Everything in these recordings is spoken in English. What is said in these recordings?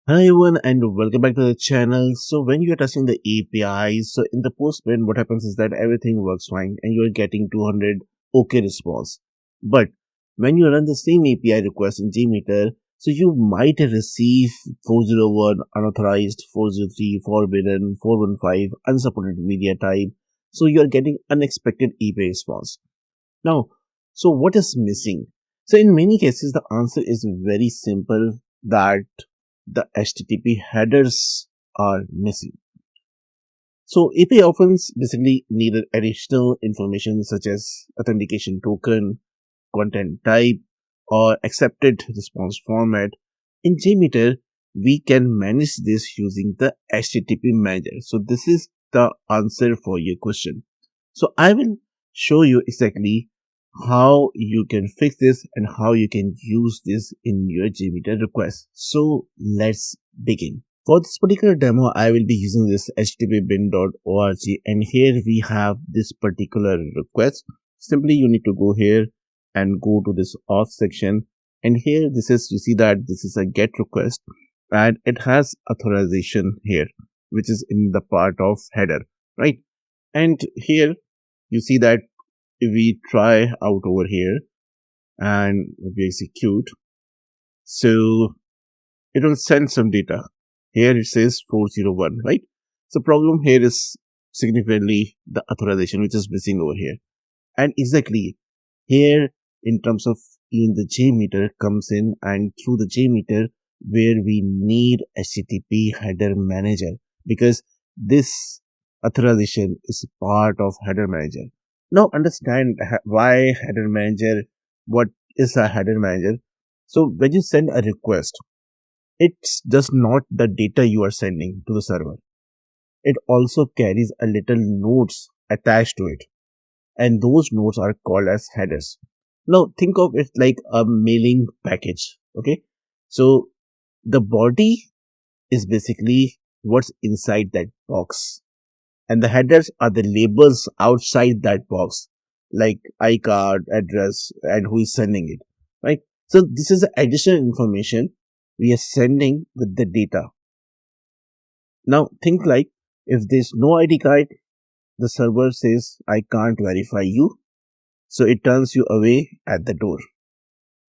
Hi everyone and welcome back to the channel. So when you are testing the API, so in the Postman what happens is that everything works fine and you are getting 200 OK response. But when you run the same API request in JMeter, so you might receive 401 unauthorized, 403 forbidden, 415 unsupported media type. So you are getting unexpected API response. Now, so what is missing? So in many cases the answer is very simple, that the HTTP headers are missing. So API often basically needed additional information such as authentication token, content type, or accepted response format. In JMeter, we can manage this using the HTTP manager. So this is the answer for your question. So I will show you exactly how you can fix this and how you can use this in your JMeter request. So let's begin. For this particular demo, I will be using this http.bin.org, and here we have this particular request. Simply you need to go here and go to this auth section, and here this is, you see that this is a get request and it has authorization here, which is in the part of header, right? And here you see that if we try out over here and if we execute, so it will send some data. Here it says 401, right? So problem here is significantly the authorization which is missing over here. And exactly here in terms of even the JMeter comes in, and through the JMeter where we need HTTP header manager, because this authorization is part of header manager. Now understand why header manager, what is a header manager. So when you send a request, it's just not the data you are sending to the server. It also carries a little nodes attached to it, and those nodes are called as headers. Now think of it like a mailing package. Okay, so the body is basically what's inside that box, and the headers are the labels outside that box, like iCard, address, and who is sending it, right? So this is the additional information we are sending with the data. Now think like, if there's no ID card, the server says I can't verify you, so it turns you away at the door.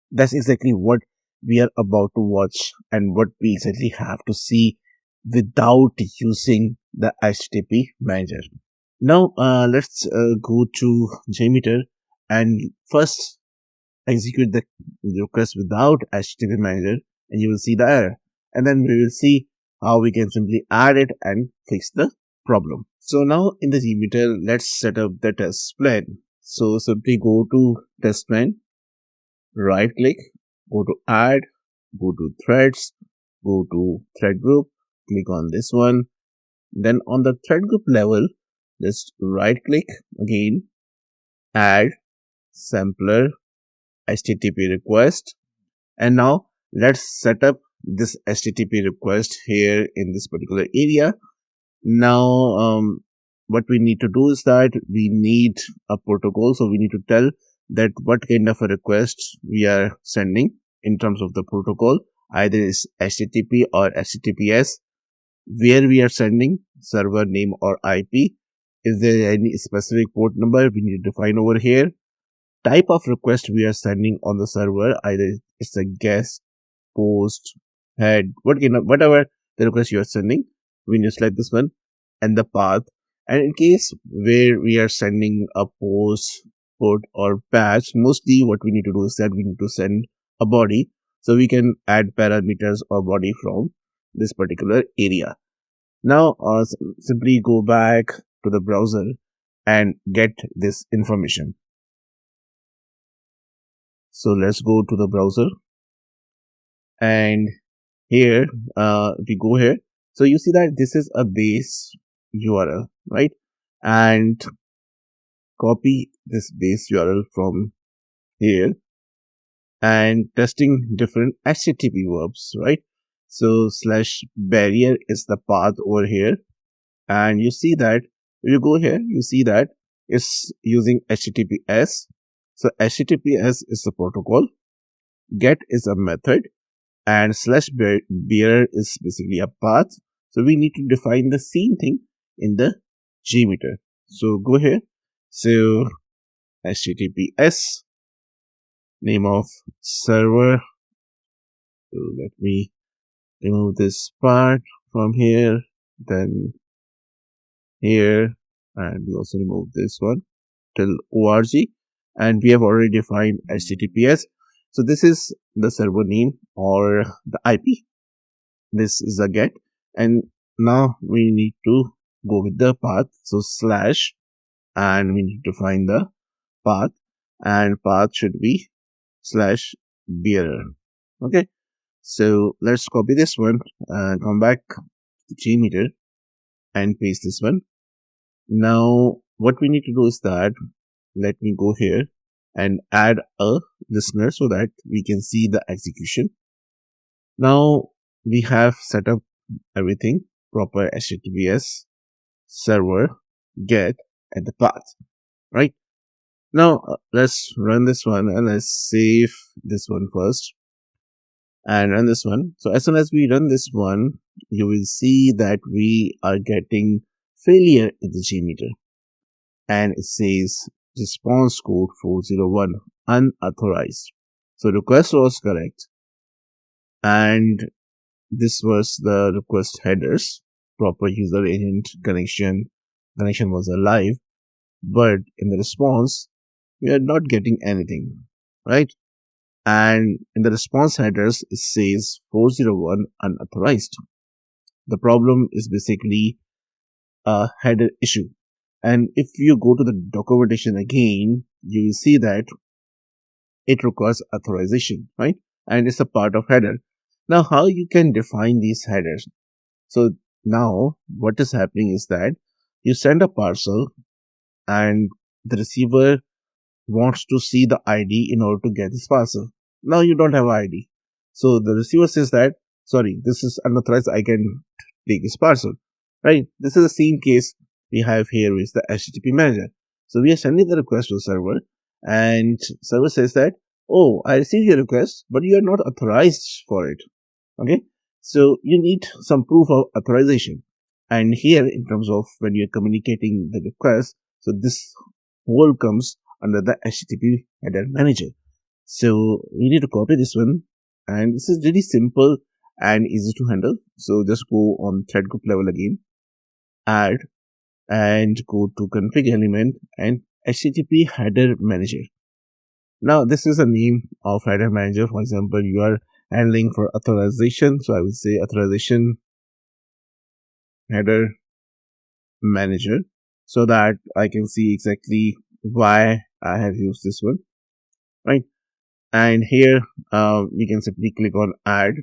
That's exactly what we are about to watch and what we exactly have to see without using the HTTP manager. Now let's go to JMeter and first execute the request without HTTP manager, and you will see the error, and then we will see how we can simply add it and fix the problem. So now in the JMeter, let's set up the test plan. So simply go to test plan, right click, go to add, go to threads, go to thread group, click on this one. Then on the thread group level, just right click again, add sampler HTTP request. And now let's set up this HTTP request here in this particular area. Now, what we need to do is that we need a protocol. So we need to tell that what kind of a request we are sending in terms of the protocol, either is HTTP or HTTPS, where we are sending, server name or IP. Is there any specific port number we need to define over here? Type of request we are sending on the server, either it's a guest, post, head, whatever the request you are sending, we need to select this one, and the path. And in case where we are sending a post, put, or patch, mostly what we need to do is that we need to send a body, so we can add parameters or body from this particular area. Now simply go back to the browser and get this information. So let's go to the browser, and here if we go here, so you see that this is a base URL, right? And copy this base URL from here and testing different HTTP verbs, right? So slash barrier is the path over here, and you see that if you go here, you see that it's using HTTPS. So HTTPS is the protocol, get is a method, and slash bearer is basically a path. So we need to define the same thing in the JMeter. So go here. So HTTPS, name of server. So let me remove this part from here, then here, and we also remove this one till org, and we have already defined HTTPS. So this is the server name or the IP. This is the get, and now we need to go with the path. So slash, and we need to find the path, and path should be slash bearer. Okay, so let's copy this one and come back to JMeter and paste this one. Now what we need to do is that, let me go here and add a listener so that we can see the execution. Now we have set up everything, proper HTTPS, server, get, and the path, right? Now let's run this one and let's save this one first and run this one. So as soon as we run this one, you will see that we are getting failure in the JMeter, and it says response code 401 unauthorized. So request was correct, and this was the request headers, proper user agent connection was alive, but in the response we are not getting anything, right? And in the response headers it says 401 unauthorized. The problem is basically a header issue, and if you go to the documentation again, you will see that it requires authorization, right? And it's a part of header. Now how you can define these headers? So now what is happening is that you send a parcel and the receiver wants to see the ID in order to get this parcel. Now you don't have ID. So the receiver says that, sorry, this is unauthorized, I can take this parcel, right? This is the same case we have here with the HTTP manager. So we are sending the request to the server, and server says that, oh, I received your request, but you are not authorized for it. Okay, so you need some proof of authorization. And here, in terms of when you're communicating the request, so this whole comes under the HTTP header manager. So we need to copy this one, and this is really simple and easy to handle. So just go on thread group level again, add, and go to config element and HTTP header manager. Now this is a name of header manager. For example, you are handling for authorization, so I would say authorization header manager, so that I can see exactly why I have used this one, right? And here we can simply click on add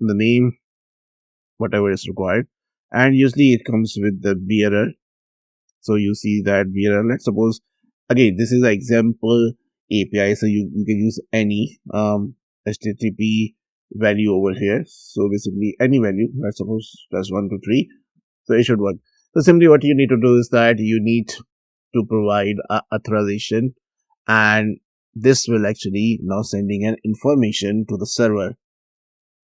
the name, whatever is required, and usually it comes with the bearer. So you see that bearer, let's suppose, again, this is an example API, so you can use any HTTP value over here. So basically any value, let's suppose plus 1 to 3, so it should work. So simply what you need to do is that you need to provide authorization, and this will actually now sending an information to the server.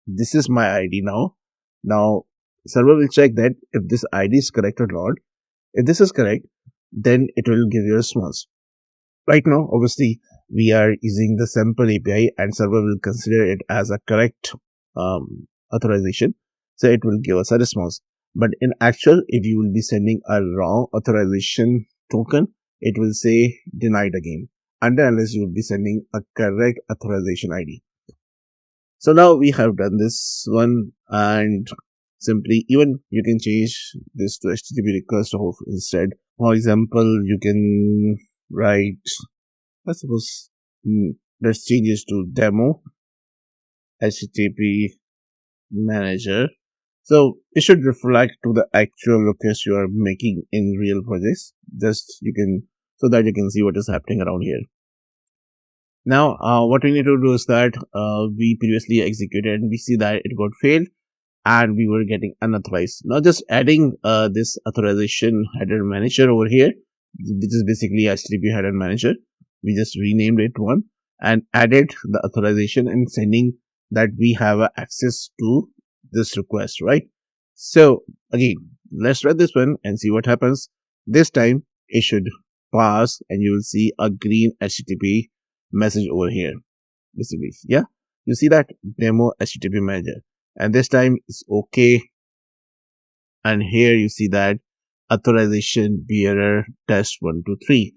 This is my ID now. Now server will check that if this ID is correct or not. If this is correct, then it will give you a response. Right now, obviously, we are using the sample API, and server will consider it as a correct authorization. So it will give us a response. But in actual, if you will be sending a wrong authorization token, it will say denied again, unless you will be sending a correct authorization ID. So now we have done this one, and simply even you can change this to HTTP request of instead. For example, you can write, I suppose, let's change this to demo HTTP manager. So it should reflect to the actual request you are making in real projects. Just you can, so that you can see what is happening around here. Now, what we need to do is that we previously executed and we see that it got failed and we were getting unauthorized. Now, just adding this authorization header manager over here, which is basically HTTP header manager. We just renamed it one and added the authorization and sending that we have access to this request, right? So again, let's run this one and see what happens. This time it should pass and you will see a green HTTP message over here. Basically, yeah, you see that demo HTTP manager, and this time it's okay. And here you see that authorization bearer test 123.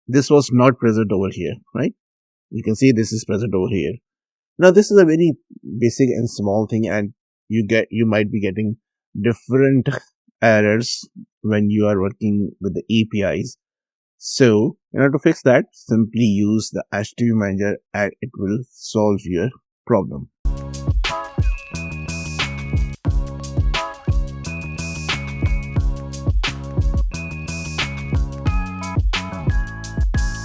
This was not present over here, right? You can see this is present over here. Now this is a very basic and small thing, and you might be getting different errors when you are working with the APIs. So in order to fix that, simply use the HTTP manager and it will solve your problem.